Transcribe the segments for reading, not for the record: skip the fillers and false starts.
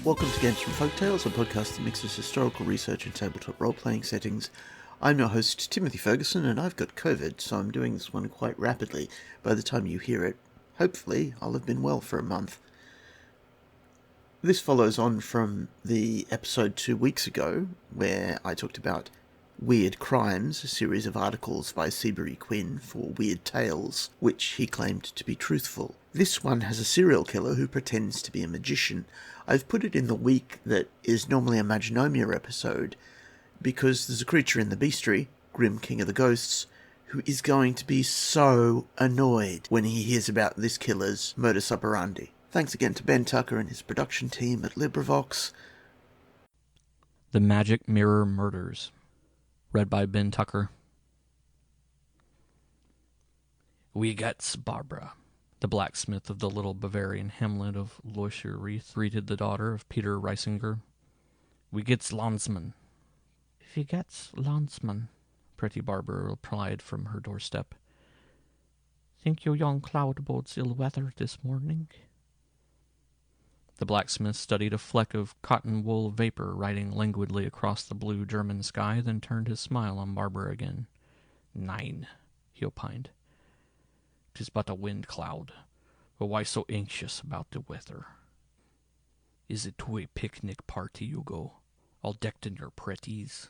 Welcome to Games from Folktales, a podcast that mixes historical research and tabletop role-playing settings. I'm your host, Timothy Ferguson, and I've got COVID, so I'm doing this one quite rapidly. By the time you hear it, hopefully, I'll have been well for a month. This follows on from the episode 2 weeks ago, where I talked about Weird Crimes, a series of articles by Seabury Quinn for Weird Tales, which he claimed to be truthful. This one has a serial killer who pretends to be a magician. I've put it in the week that is normally a Magonomia episode, because there's a creature in the bestiary, Grim King of the Ghosts, who is going to be so annoyed when he hears about this killer's modus operandi. Thanks again to Ben Tucker and his production team at LibriVox. The Magic Mirror Murders, read by Ben Tucker. We gets Barbara, the blacksmith of the little Bavarian hamlet of Leucherrieth, greeted the daughter of Peter Reisinger. We gets Landsman. We gets Landsman, pretty Barbara replied from her doorstep. Think your young cloud bodes ill weather this morning? The blacksmith studied a fleck of cotton-wool vapor riding languidly across the blue German sky, then turned his smile on Barbara again. Nein, he opined. 'Tis but a wind cloud, but why so anxious about the weather? Is it to a picnic party you go, all decked in your pretties?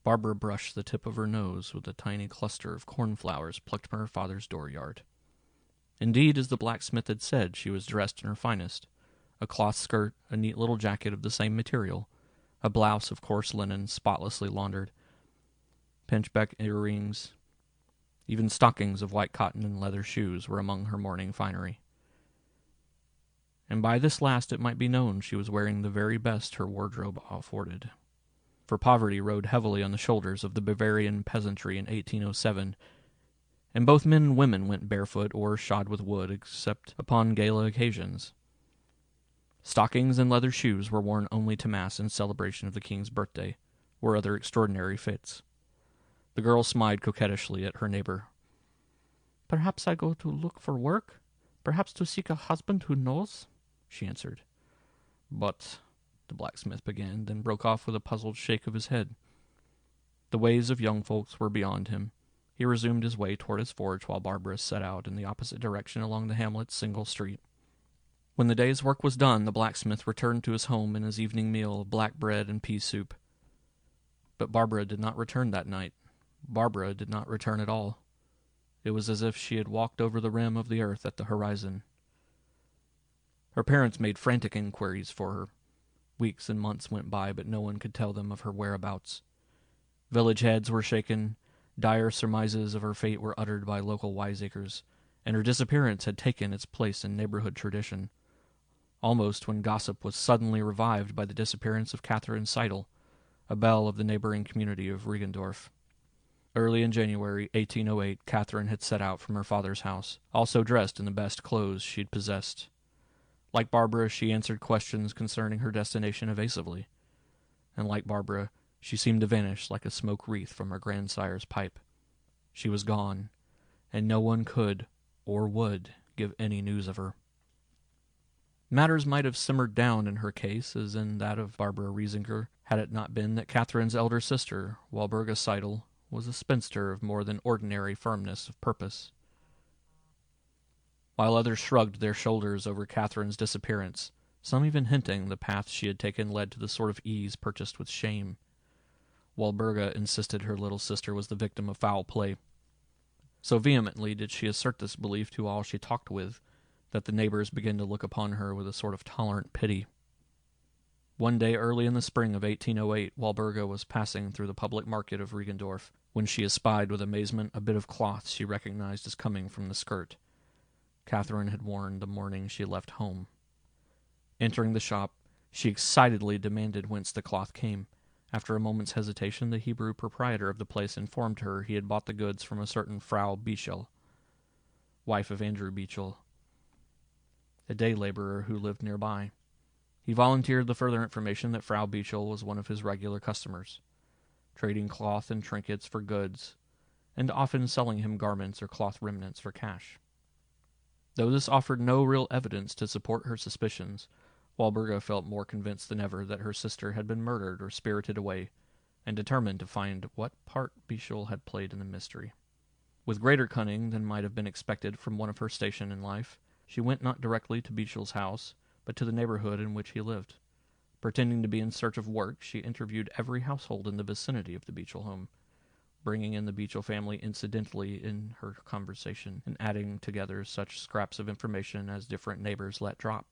Barbara brushed the tip of her nose with a tiny cluster of cornflowers plucked from her father's dooryard. Indeed, as the blacksmith had said, she was dressed in her finest. A cloth skirt, a neat little jacket of the same material, a blouse of coarse linen spotlessly laundered, pinchbeck earrings, even stockings of white cotton and leather shoes were among her morning finery. And by this last it might be known she was wearing the very best her wardrobe afforded. For poverty rode heavily on the shoulders of the Bavarian peasantry in 1807, and both men and women went barefoot or shod with wood except upon gala occasions. Stockings and leather shoes were worn only to Mass in celebration of the king's birthday, or other extraordinary fetes. The girl smiled coquettishly at her neighbor. Perhaps I go to look for work? Perhaps to seek a husband who knows? She answered. But, the blacksmith began, then broke off with a puzzled shake of his head. The ways of young folks were beyond him. He resumed his way toward his forge while Barbara set out in the opposite direction along the hamlet's single street. When the day's work was done, the blacksmith returned to his home and his evening meal of black bread and pea soup. But Barbara did not return that night. Barbara did not return at all. It was as if she had walked over the rim of the earth at the horizon. Her parents made frantic inquiries for her. Weeks and months went by, but no one could tell them of her whereabouts. Village heads were shaken, dire surmises of her fate were uttered by local wiseacres, and her disappearance had taken its place in neighborhood tradition. Almost when gossip was suddenly revived by the disappearance of Catherine Seidel, a belle of the neighboring community of Regendorf. Early in January 1808, Catherine had set out from her father's house, also dressed in the best clothes she'd possessed. Like Barbara, she answered questions concerning her destination evasively. And like Barbara, she seemed to vanish like a smoke wreath from her grandsire's pipe. She was gone, and no one could or would give any news of her. Matters might have simmered down in her case, as in that of Barbara Reisinger, had it not been that Catherine's elder sister, Walburga Seidel, was a spinster of more than ordinary firmness of purpose. While others shrugged their shoulders over Catherine's disappearance, some even hinting the path she had taken led to the sort of ease purchased with shame, Walburga insisted her little sister was the victim of foul play. So vehemently did she assert this belief to all she talked with, that the neighbors began to look upon her with a sort of tolerant pity. One day early in the spring of 1808, Walburga was passing through the public market of Regendorf, when she espied with amazement a bit of cloth she recognized as coming from the skirt Catherine had worn the morning she left home. Entering the shop, she excitedly demanded whence the cloth came. After a moment's hesitation, the Hebrew proprietor of the place informed her he had bought the goods from a certain Frau Bichel, wife of Andrew Bichel, a day laborer who lived nearby. He volunteered the further information that Frau Bichel was one of his regular customers, trading cloth and trinkets for goods, and often selling him garments or cloth remnants for cash. Though this offered no real evidence to support her suspicions, Walburga felt more convinced than ever that her sister had been murdered or spirited away, and determined to find what part Bichel had played in the mystery. With greater cunning than might have been expected from one of her station in life, she went not directly to Bichel's house, but to the neighborhood in which he lived. Pretending to be in search of work, she interviewed every household in the vicinity of the Bichel home, bringing in the Bichel family incidentally in her conversation and adding together such scraps of information as different neighbors let drop.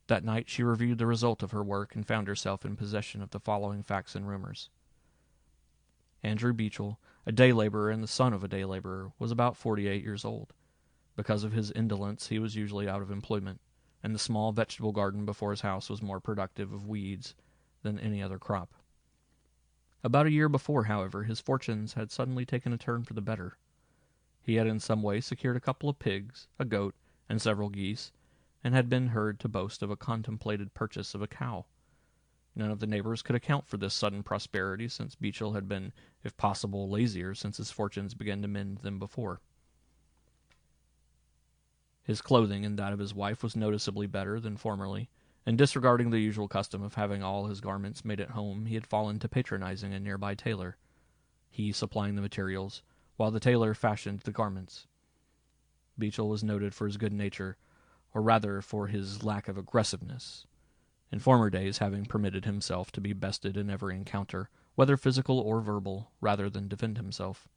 That night she reviewed the result of her work and found herself in possession of the following facts and rumors. Andrew Bichel, a day laborer and the son of a day laborer, was about 48 years old. Because of his indolence, he was usually out of employment, and the small vegetable garden before his house was more productive of weeds than any other crop. About a year before, however, his fortunes had suddenly taken a turn for the better. He had in some way secured a couple of pigs, a goat, and several geese, and had been heard to boast of a contemplated purchase of a cow. None of the neighbors could account for this sudden prosperity, since Bichel had been, if possible, lazier since his fortunes began to mend than before. His clothing and that of his wife was noticeably better than formerly, and disregarding the usual custom of having all his garments made at home, he had fallen to patronizing a nearby tailor, he supplying the materials, while the tailor fashioned the garments. Bichel was noted for his good nature, or rather for his lack of aggressiveness, in former days having permitted himself to be bested in every encounter, whether physical or verbal, rather than defend himself.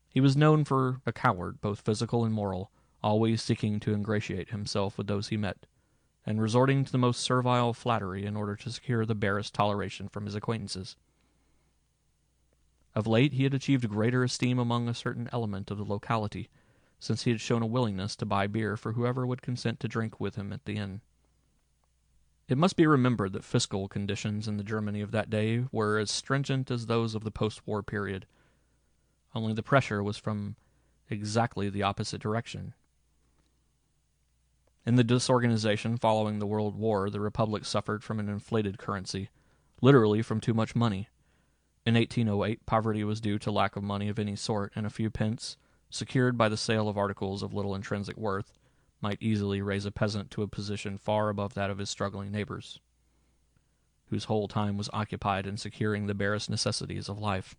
He was known for a coward, both physical and moral, always seeking to ingratiate himself with those he met, and resorting to the most servile flattery in order to secure the barest toleration from his acquaintances. Of late he had achieved greater esteem among a certain element of the locality, since he had shown a willingness to buy beer for whoever would consent to drink with him at the inn. It must be remembered that fiscal conditions in the Germany of that day were as stringent as those of the post-war period, only the pressure was from exactly the opposite direction. In the disorganization following the World War, the Republic suffered from an inflated currency, literally from too much money. In 1808, poverty was due to lack of money of any sort, and a few pence, secured by the sale of articles of little intrinsic worth, might easily raise a peasant to a position far above that of his struggling neighbors, whose whole time was occupied in securing the barest necessities of life.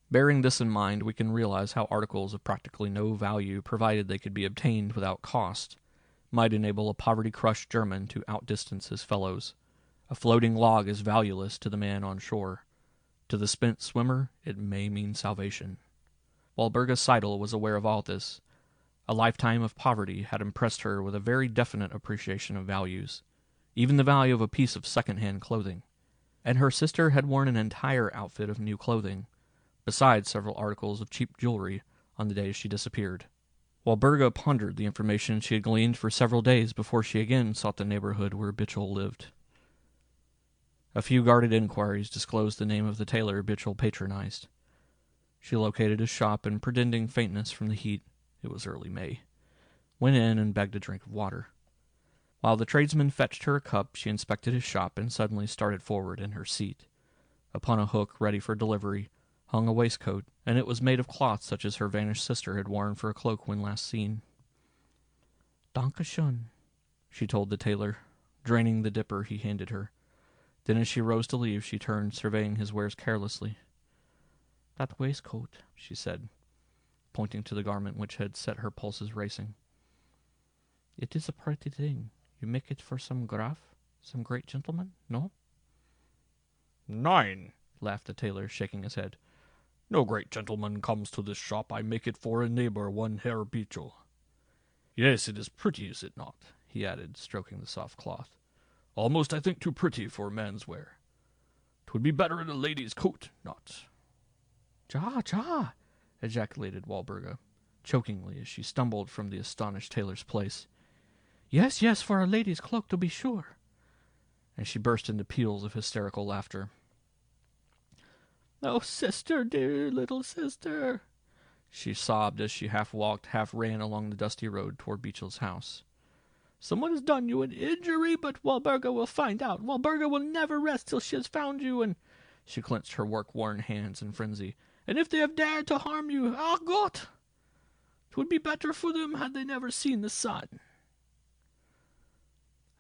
Bearing this in mind, we can realize how articles of practically no value, provided they could be obtained without cost, might enable a poverty-crushed German to outdistance his fellows. A floating log is valueless to the man on shore. To the spent swimmer, it may mean salvation. Walburga Seidel was aware of all this. A lifetime of poverty had impressed her with a very definite appreciation of values, even the value of a piece of second-hand clothing. And her sister had worn an entire outfit of new clothing, besides several articles of cheap jewelry, on the day she disappeared. Walburga pondered the information she had gleaned for several days before she again sought the neighborhood where Bichel lived. A few guarded inquiries disclosed the name of the tailor Bichel patronized. She located his shop, and pretending faintness from the heat, it was early May, went in and begged a drink of water. While the tradesman fetched her a cup, she inspected his shop and suddenly started forward in her seat. Upon a hook ready for delivery hung a waistcoat, and it was made of cloth such as her vanished sister had worn for a cloak when last seen. "Danke schön," she told the tailor, draining the dipper he handed her. Then as she rose to leave, she turned, surveying his wares carelessly. "That waistcoat," she said, pointing to the garment which had set her pulses racing. "It is a pretty thing. You make it for some Graf, some great gentleman, no?" "Nein," laughed the tailor, shaking his head. "No great gentleman comes to this shop. I make it for a neighbor, one Herr Bichel. Yes, it is pretty, is it not?" he added, stroking the soft cloth. "Almost, I think, too pretty for a man's wear. 'Twould be better in a lady's coat, not." "Ja, ja!" ejaculated Walburga, chokingly, as she stumbled from the astonished tailor's place. "Yes, yes, for a lady's cloak, to be sure." And she burst into peals of hysterical laughter. "Oh, sister, dear little sister!" she sobbed as she half walked, half ran along the dusty road toward Bichel's house. "Someone has done you an injury, but Walburga will find out. Walburga will never rest till she has found you, and—" She clenched her work-worn hands in frenzy. "And if they have dared to harm you, ach Gott! 'Twould be better for them had they never seen the sun."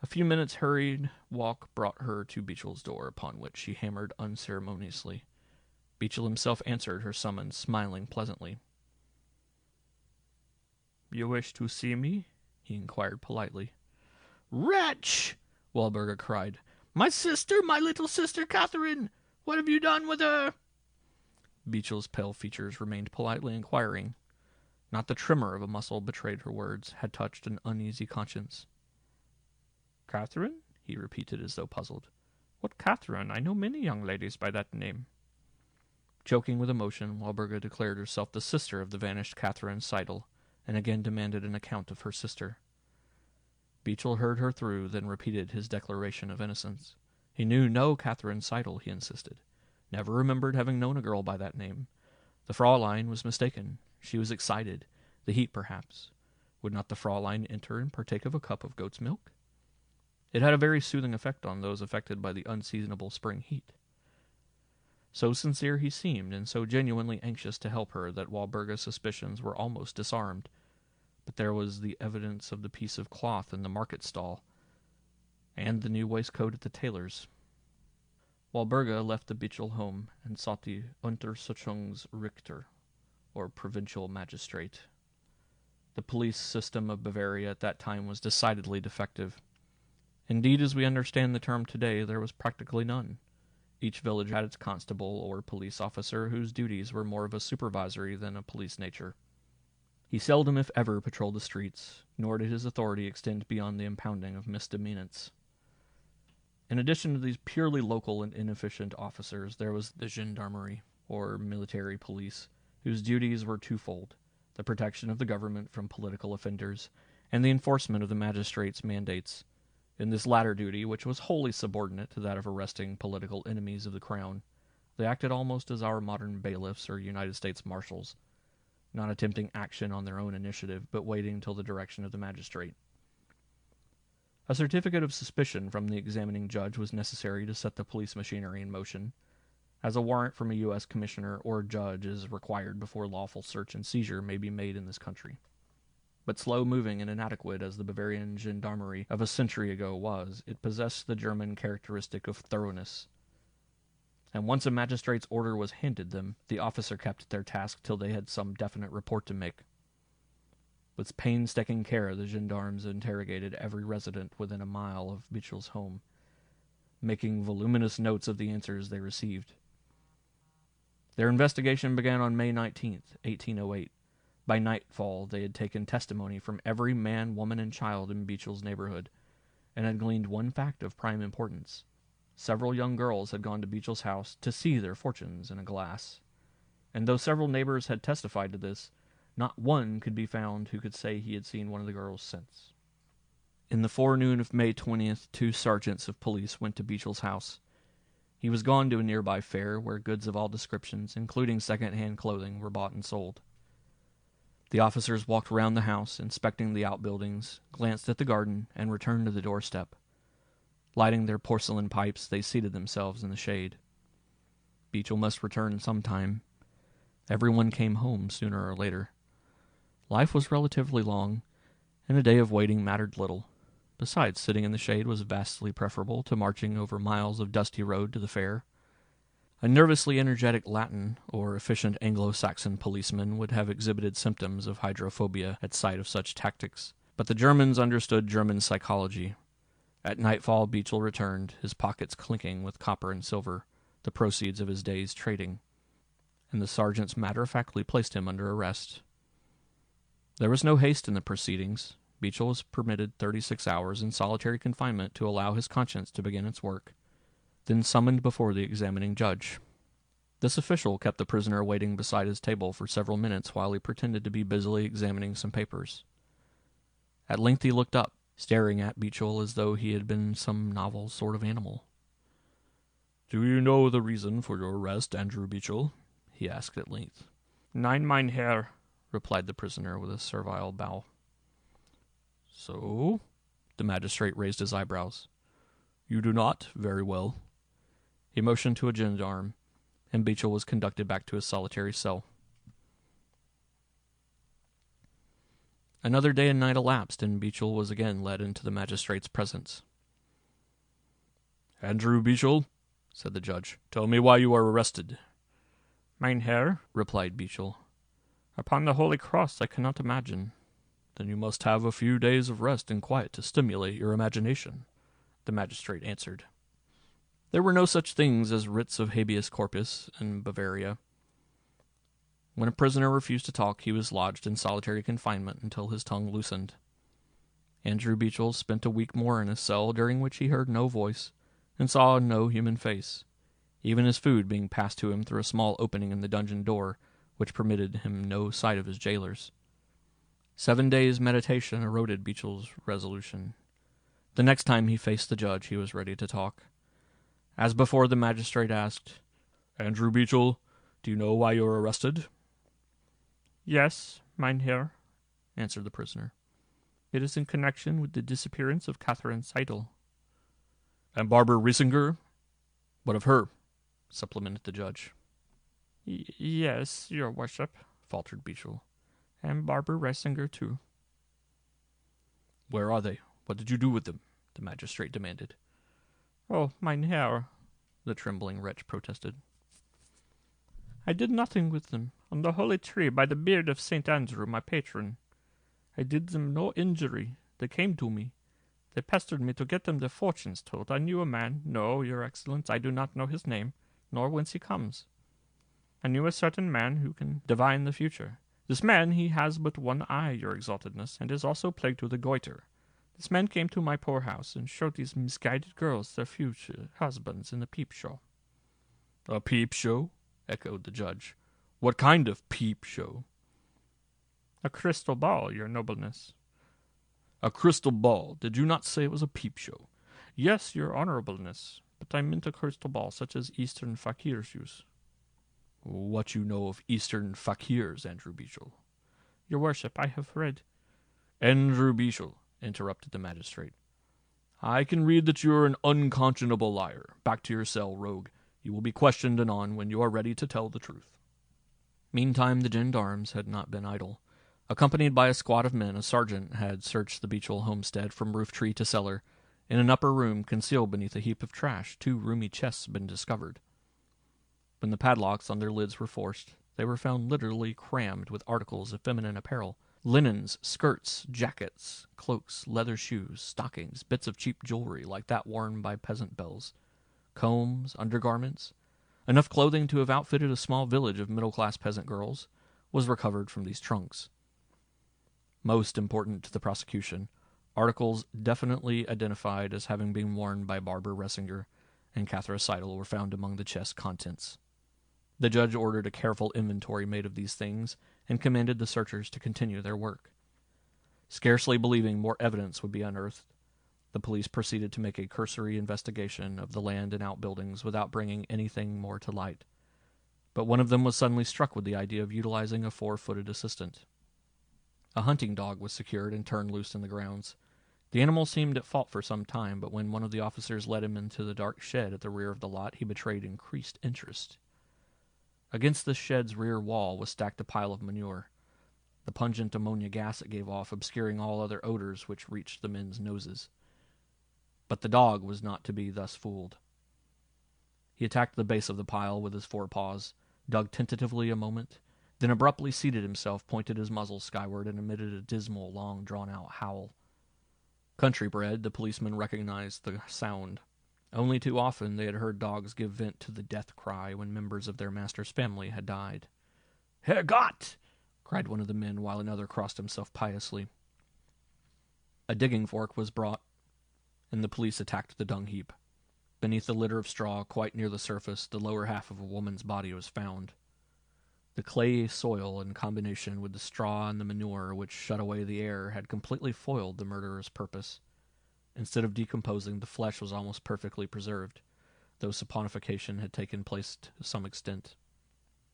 A few minutes' hurried walk brought her to Beechel's door, upon which she hammered unceremoniously. Beechel himself answered her summons, smiling pleasantly. "You wish to see me?" he inquired politely. "Wretch!" Walburga cried. "My sister, my little sister Catherine! What have you done with her?" Beechel's pale features remained politely inquiring. Not the tremor of a muscle betrayed her words, had touched an uneasy conscience. "Catherine?" he repeated as though puzzled. "What Catherine? I know many young ladies by that name." Choking with emotion, Walburga declared herself the sister of the vanished Catherine Seidel, and again demanded an account of her sister. Beechel heard her through, then repeated his declaration of innocence. He knew no Catherine Seidel, he insisted. Never remembered having known a girl by that name. The Fraulein was mistaken. She was excited. The heat, perhaps. Would not the Fraulein enter and partake of a cup of goat's milk? It had a very soothing effect on those affected by the unseasonable spring heat. So sincere he seemed, and so genuinely anxious to help her, that Walburga's suspicions were almost disarmed. But there was the evidence of the piece of cloth in the market stall, and the new waistcoat at the tailor's. Walburga left the Beechel home and sought the Untersuchungsrichter, or provincial magistrate. The police system of Bavaria at that time was decidedly defective. Indeed, as we understand the term today, there was practically none. Each village had its constable or police officer, whose duties were more of a supervisory than a police nature. He seldom, if ever, patrolled the streets, nor did his authority extend beyond the impounding of misdemeanants. In addition to these purely local and inefficient officers, there was the gendarmerie, or military police, whose duties were twofold: the protection of the government from political offenders, and the enforcement of the magistrates' mandates. In this latter duty, which was wholly subordinate to that of arresting political enemies of the crown, they acted almost as our modern bailiffs or United States marshals, not attempting action on their own initiative, but waiting till the direction of the magistrate. A certificate of suspicion from the examining judge was necessary to set the police machinery in motion, as a warrant from a U.S. commissioner or judge is required before lawful search and seizure may be made in this country. But slow-moving and inadequate as the Bavarian gendarmerie of a century ago was, it possessed the German characteristic of thoroughness. And once a magistrate's order was handed them, the officer kept at their task till they had some definite report to make. With painstaking care, the gendarmes interrogated every resident within a mile of Beechel's home, making voluminous notes of the answers they received. Their investigation began on May 19th, 1808. By nightfall, they had taken testimony from every man, woman, and child in Beechel's neighborhood, and had gleaned one fact of prime importance. Several young girls had gone to Beechel's house to see their fortunes in a glass, and though several neighbors had testified to this, not one could be found who could say he had seen one of the girls since. In the forenoon of May 20th, 2 sergeants of police went to Beechel's house. He was gone to a nearby fair where goods of all descriptions, including second-hand clothing, were bought and sold. The officers walked round the house, inspecting the outbuildings, glanced at the garden, and returned to the doorstep. Lighting their porcelain pipes, they seated themselves in the shade. Beechel must return sometime. Everyone came home sooner or later. Life was relatively long, and a day of waiting mattered little. Besides, sitting in the shade was vastly preferable to marching over miles of dusty road to the fair. A nervously energetic Latin or efficient Anglo-Saxon policeman would have exhibited symptoms of hydrophobia at sight of such tactics, but the Germans understood German psychology. At nightfall, Beechel returned, his pockets clinking with copper and silver, the proceeds of his day's trading, and the sergeants matter-of-factly placed him under arrest. There was no haste in the proceedings. Beechel was permitted 36 hours in solitary confinement to allow his conscience to begin its work, then summoned before the examining judge. This official kept the prisoner waiting beside his table for several minutes while he pretended to be busily examining some papers. At length he looked up, staring at Beechel as though he had been some novel sort of animal. "Do you know the reason for your arrest, Andrew Beechel?" he asked at length. "Nein, mein Herr," replied the prisoner with a servile bow. "So?" The magistrate raised his eyebrows. "You do not? Very well." He motioned to a gendarme, and Beechel was conducted back to his solitary cell. Another day and night elapsed, and Beechel was again led into the magistrate's presence. Andrew Beechel, said the judge, tell me why you are arrested. Mein Herr, replied Beechel, upon the Holy Cross I cannot imagine. Then you must have a few days of rest and quiet to stimulate your imagination, the magistrate answered. There were no such things as writs of habeas corpus in Bavaria. When a prisoner refused to talk, he was lodged in solitary confinement until his tongue loosened. Andrew Beechel spent a week more in his cell, during which he heard no voice and saw no human face, even his food being passed to him through a small opening in the dungeon door, which permitted him no sight of his jailers. 7 days' meditation eroded Beechel's resolution. The next time he faced the judge, he was ready to talk. As before, the magistrate asked, Andrew Beechel, do you know why you are arrested? Yes, mein Herr, answered the prisoner. It is in connection with the disappearance of Catherine Seidel. And Barbara Riesinger? What of her? Supplemented the judge. Yes, your worship, faltered Beechel. And Barbara Riesinger, too. Where are they? What did you do with them? The magistrate demanded. Oh, mein Herr, the trembling wretch protested. I did nothing with them. On the holy tree, by the beard of St. Andrew, my patron. I did them no injury. They came to me. They pestered me to get them their fortunes told. I knew a man. No, your excellence, I do not know his name, nor whence he comes. I knew a certain man who can divine the future. This man, he has but one eye, your exaltedness, and is also plagued with a goiter. This man came to my poor house and showed these misguided girls their future husbands in a peep show. A peep show? Echoed the judge. What kind of peep show? A crystal ball, your nobleness. A crystal ball? Did you not say it was a peep show? Yes, your honorableness, but I meant a crystal ball such as Eastern fakirs use. What you know of Eastern fakirs, Andrew Beechel? Your worship, I have read. Andrew Beechel, interrupted the magistrate. I can read that you are an unconscionable liar. Back to your cell, rogue. You will be questioned anon when you are ready to tell the truth. Meantime, the gendarmes had not been idle. Accompanied by a squad of men, a sergeant had searched the Beechel homestead from roof tree to cellar. In an upper room, concealed beneath a heap of trash, 2 roomy chests had been discovered. When the padlocks on their lids were forced, they were found literally crammed with articles of feminine apparel. Linens, skirts, jackets, cloaks, leather shoes, stockings, bits of cheap jewelry like that worn by peasant belles, combs, undergarments, enough clothing to have outfitted a small village of middle-class peasant girls, was recovered from these trunks. Most important to the prosecution, articles definitely identified as having been worn by Barbara Riesinger and Catherine Seidel were found among the chest contents. The judge ordered a careful inventory made of these things and commanded the searchers to continue their work. Scarcely believing more evidence would be unearthed, the police proceeded to make a cursory investigation of the land and outbuildings without bringing anything more to light. But one of them was suddenly struck with the idea of utilizing a 4-footed assistant. A hunting dog was secured and turned loose in the grounds. The animal seemed at fault for some time, but when one of the officers led him into the dark shed at the rear of the lot, he betrayed increased interest. Against the shed's rear wall was stacked a pile of manure, the pungent ammonia gas it gave off obscuring all other odors which reached the men's noses. But the dog was not to be thus fooled. He attacked the base of the pile with his forepaws, dug tentatively a moment, then abruptly seated himself, pointed his muzzle skyward, and emitted a dismal, long drawn-out howl. Country-bred, the policeman recognized the sound. Only too often they had heard dogs give vent to the death cry when members of their master's family had died. "Herrgott!" cried one of the men, while another crossed himself piously. A digging fork was brought, and the police attacked the dung heap. Beneath the litter of straw, quite near the surface, the lower half of a woman's body was found. The clay soil, in combination with the straw and the manure which shut away the air, had completely foiled the murderer's purpose. Instead of decomposing, the flesh was almost perfectly preserved, though saponification had taken place to some extent.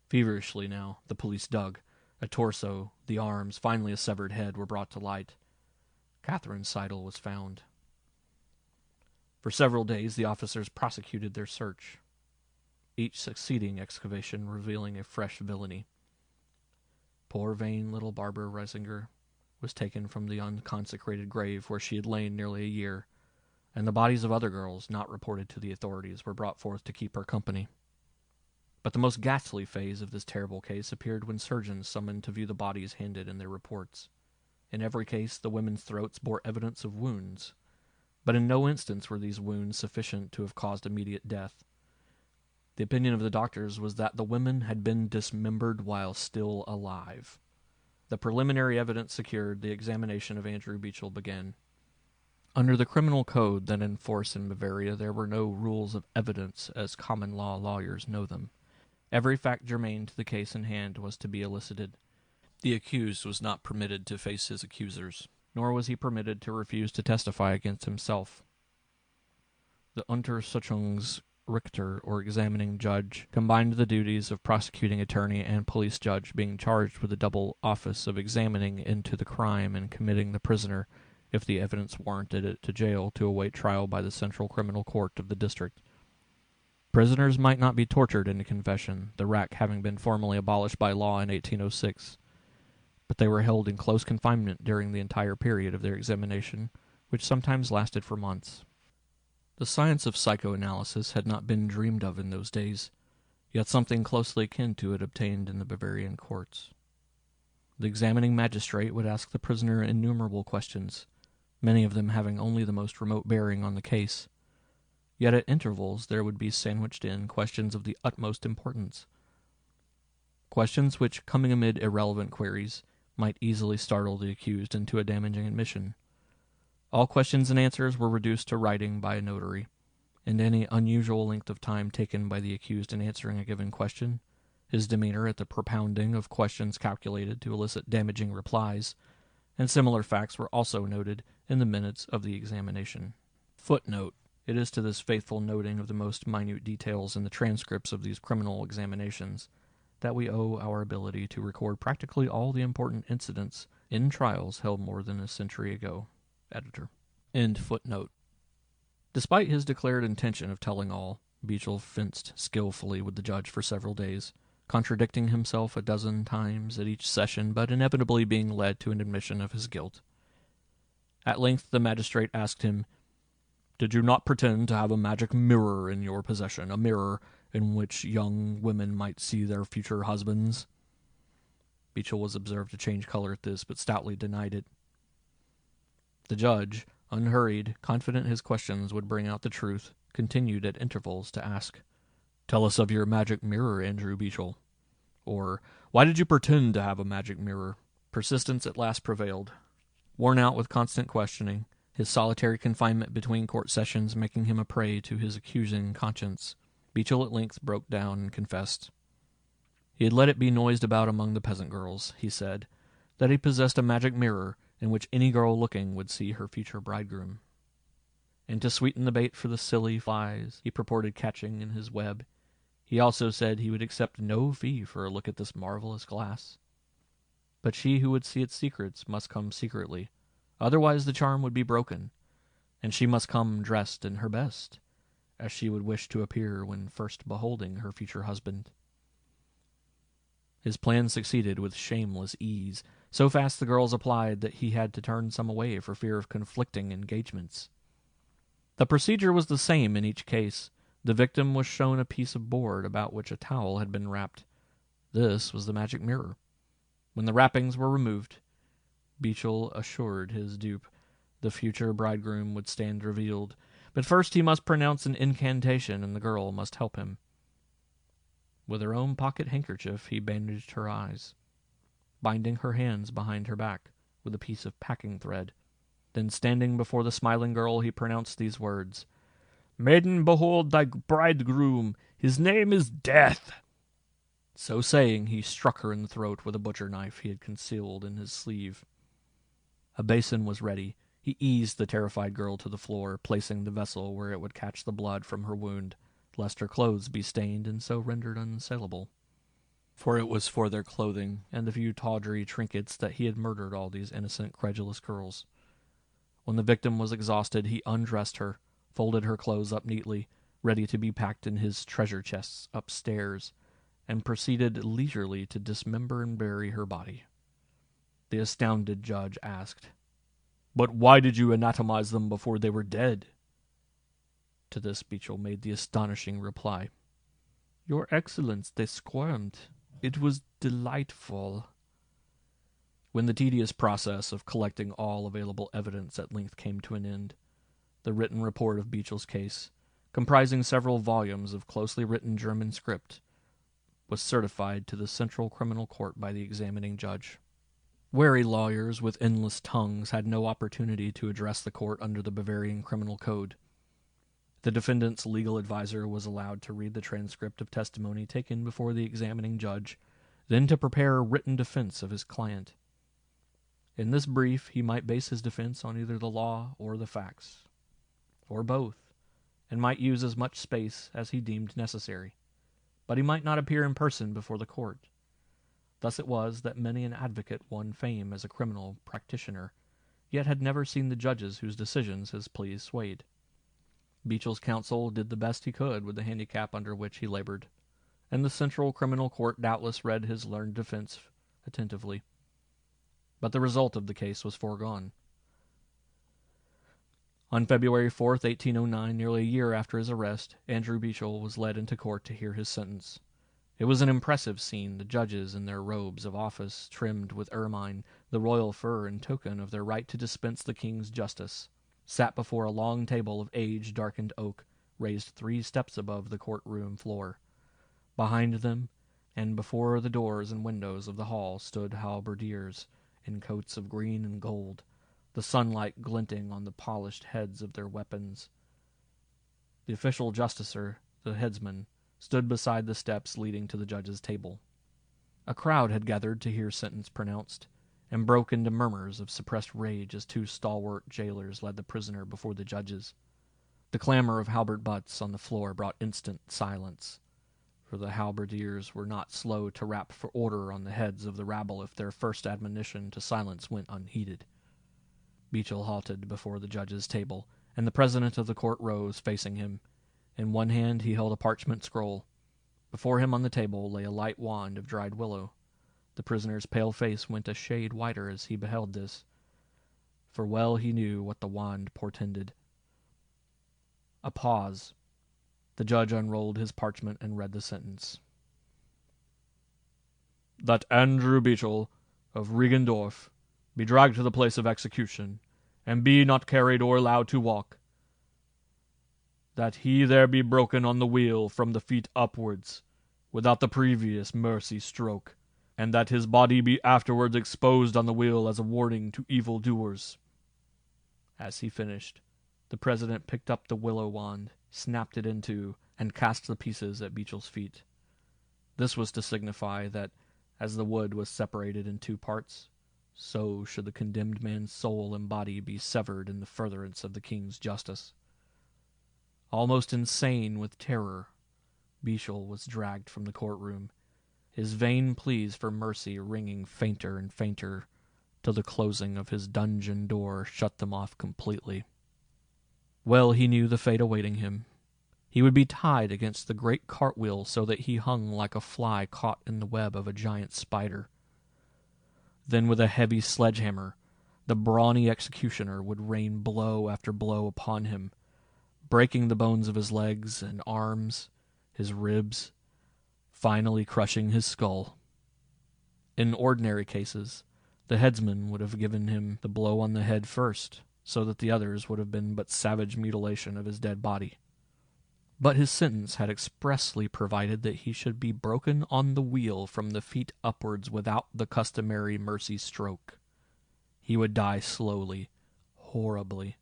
Feverishly now, the police dug. A torso, the arms, finally a severed head, were brought to light. Catherine Seidel was found. For several days the officers prosecuted their search, each succeeding excavation revealing a fresh villainy. Poor vain little Barbara Riesinger was taken from the unconsecrated grave where she had lain nearly a year, and the bodies of other girls not reported to the authorities were brought forth to keep her company. But the most ghastly phase of this terrible case appeared when surgeons summoned to view the bodies handed in their reports. In every case, the women's throats bore evidence of wounds, but in no instance were these wounds sufficient to have caused immediate death. The opinion of the doctors was that the women had been dismembered while still alive. The preliminary evidence secured, the examination of Andrew Beechel began. Under the criminal code then in force in Bavaria, there were no rules of evidence as common law lawyers know them. Every fact germane to the case in hand was to be elicited. The accused was not permitted to face his accusers, nor was he permitted to refuse to testify against himself. The Untersuchungsrichter, or examining judge, combined the duties of prosecuting attorney and police judge, being charged with the double office of examining into the crime and committing the prisoner, if the evidence warranted it, to jail to await trial by the Central Criminal Court of the district. Prisoners might not be tortured into confession, the rack having been formally abolished by law in 1806, but they were held in close confinement during the entire period of their examination, which sometimes lasted for months. The science of psychoanalysis had not been dreamed of in those days, yet something closely akin to it obtained in the Bavarian courts. The examining magistrate would ask the prisoner innumerable questions, many of them having only the most remote bearing on the case. Yet at intervals there would be sandwiched in questions of the utmost importance. Questions which, coming amid irrelevant queries, might easily startle the accused into a damaging admission. All questions and answers were reduced to writing by a notary, and any unusual length of time taken by the accused in answering a given question, his demeanor at the propounding of questions calculated to elicit damaging replies, and similar facts were also noted in the minutes of the examination. Footnote: it is to this faithful noting of the most minute details in the transcripts of these criminal examinations that we owe our ability to record practically all the important incidents in trials held more than a century ago. Editor. End footnote. Despite his declared intention of telling all, Beechel fenced skillfully with the judge for several days, contradicting himself a dozen times at each session, but inevitably being led to an admission of his guilt. At length the magistrate asked him, "Did you not pretend to have a magic mirror in your possession, a mirror in which young women might see their future husbands?" Beechel was observed to change color at this, but stoutly denied it. The judge, unhurried, confident his questions would bring out the truth, continued at intervals to ask, "Tell us of your magic mirror, Andrew Beechel." Or, "Why did you pretend to have a magic mirror?" Persistence at last prevailed. Worn out with constant questioning, his solitary confinement between court sessions making him a prey to his accusing conscience, Beechel at length broke down and confessed. He had let it be noised about among the peasant girls, he said, that he possessed a magic mirror in which any girl looking would see her future bridegroom. And to sweeten the bait for the silly flies he purported catching in his web, he also said he would accept no fee for a look at this marvelous glass. But she who would see its secrets must come secretly, otherwise the charm would be broken, and she must come dressed in her best, as she would wish to appear when first beholding her future husband. His plan succeeded with shameless ease. So fast the girls applied that he had to turn some away for fear of conflicting engagements. The procedure was the same in each case. The victim was shown a piece of board about which a towel had been wrapped. This was the magic mirror. When the wrappings were removed, Beechel assured his dupe the future bridegroom would stand revealed, but first he must pronounce an incantation and the girl must help him. With her own pocket handkerchief he bandaged her eyes, binding her hands behind her back with a piece of packing thread. Then standing before the smiling girl he pronounced these words, "Maiden, behold thy bridegroom, his name is Death." So saying, he struck her in the throat with a butcher knife he had concealed in his sleeve. A basin was ready. He eased the terrified girl to the floor, placing the vessel where it would catch the blood from her wound, lest her clothes be stained and so rendered unsaleable. For it was for their clothing and the few tawdry trinkets that he had murdered all these innocent, credulous girls. When the victim was exhausted, he undressed her, folded her clothes up neatly, ready to be packed in his treasure chests upstairs, and proceeded leisurely to dismember and bury her body. The astounded judge asked, "But why did you anatomize them before they were dead?" To this Beetle made the astonishing reply, "Your Excellence, they squirmed. It was delightful." When the tedious process of collecting all available evidence at length came to an end, the written report of Beechel's case, comprising several volumes of closely written German script, was certified to the Central Criminal Court by the examining judge. Wary lawyers with endless tongues had no opportunity to address the court under the Bavarian Criminal Code. The defendant's legal advisor was allowed to read the transcript of testimony taken before the examining judge, then to prepare a written defense of his client. In this brief, he might base his defense on either the law or the facts, or both, and might use as much space as he deemed necessary, but he might not appear in person before the court. Thus it was that many an advocate won fame as a criminal practitioner, yet had never seen the judges whose decisions his pleas swayed. Beechel's counsel did the best he could with the handicap under which he labored, and the Central Criminal Court doubtless read his learned defense attentively. But the result of the case was foregone. On February 4th, 1809, nearly a year after his arrest, Andrew Beechel was led into court to hear his sentence. It was an impressive scene, the judges in their robes of office, trimmed with ermine, the royal fur in token of their right to dispense the king's justice, sat before a long table of age-darkened oak, raised 3 steps above the courtroom floor. Behind them, and before the doors and windows of the hall, stood halberdiers, in coats of green and gold, the sunlight glinting on the polished heads of their weapons. The official justicer, the headsman, stood beside the steps leading to the judge's table. A crowd had gathered to hear sentence pronounced, and broke into murmurs of suppressed rage as 2 stalwart jailers led the prisoner before the judges. The clamor of halberd butts on the floor brought instant silence, for the halberdiers were not slow to rap for order on the heads of the rabble if their first admonition to silence went unheeded. Beechel halted before the judge's table, and the president of the court rose, facing him. In one hand he held a parchment scroll. Before him on the table lay a light wand of dried willow. The prisoner's pale face went a shade whiter as he beheld this, for well he knew what the wand portended. A pause. The judge unrolled his parchment and read the sentence. That Andrew Beechel, of Regendorf, be dragged to the place of execution, and be not carried or allowed to walk. That he there be broken on the wheel from the feet upwards, without the previous mercy stroke, and that his body be afterwards exposed on the wheel as a warning to evil doers. As he finished, the president picked up the willow wand, snapped it in two, and cast the pieces at Beechel's feet. This was to signify that, as the wood was separated in 2 parts, so should the condemned man's soul and body be severed in the furtherance of the king's justice. Almost insane with terror, Beechel was dragged from the courtroom, his vain pleas for mercy ringing fainter and fainter, till the closing of his dungeon door shut them off completely. Well he knew the fate awaiting him. He would be tied against the great cartwheel so that he hung like a fly caught in the web of a giant spider. Then with a heavy sledgehammer, the brawny executioner would rain blow after blow upon him, breaking the bones of his legs and arms, his ribs, finally crushing his skull. In ordinary cases, the headsman would have given him the blow on the head first, so that the others would have been but savage mutilation of his dead body. But his sentence had expressly provided that he should be broken on the wheel from the feet upwards without the customary mercy stroke. He would die slowly, horribly.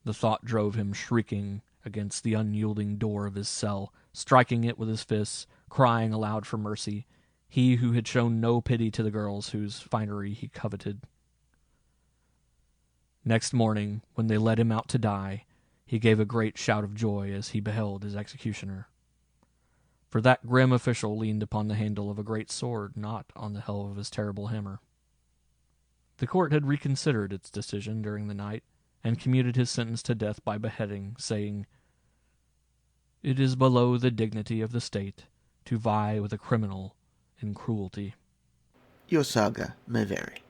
The thought drove him shrieking against the unyielding door of his cell, striking it with his fists, crying aloud for mercy, he who had shown no pity to the girls whose finery he coveted. Next morning, when they led him out to die, he gave a great shout of joy as he beheld his executioner. For that grim official leaned upon the handle of a great sword, not on the helve of his terrible hammer. The court had reconsidered its decision during the night, and commuted his sentence to death by beheading, saying, "It is below the dignity of the state to vie with a criminal in cruelty." Your saga may vary.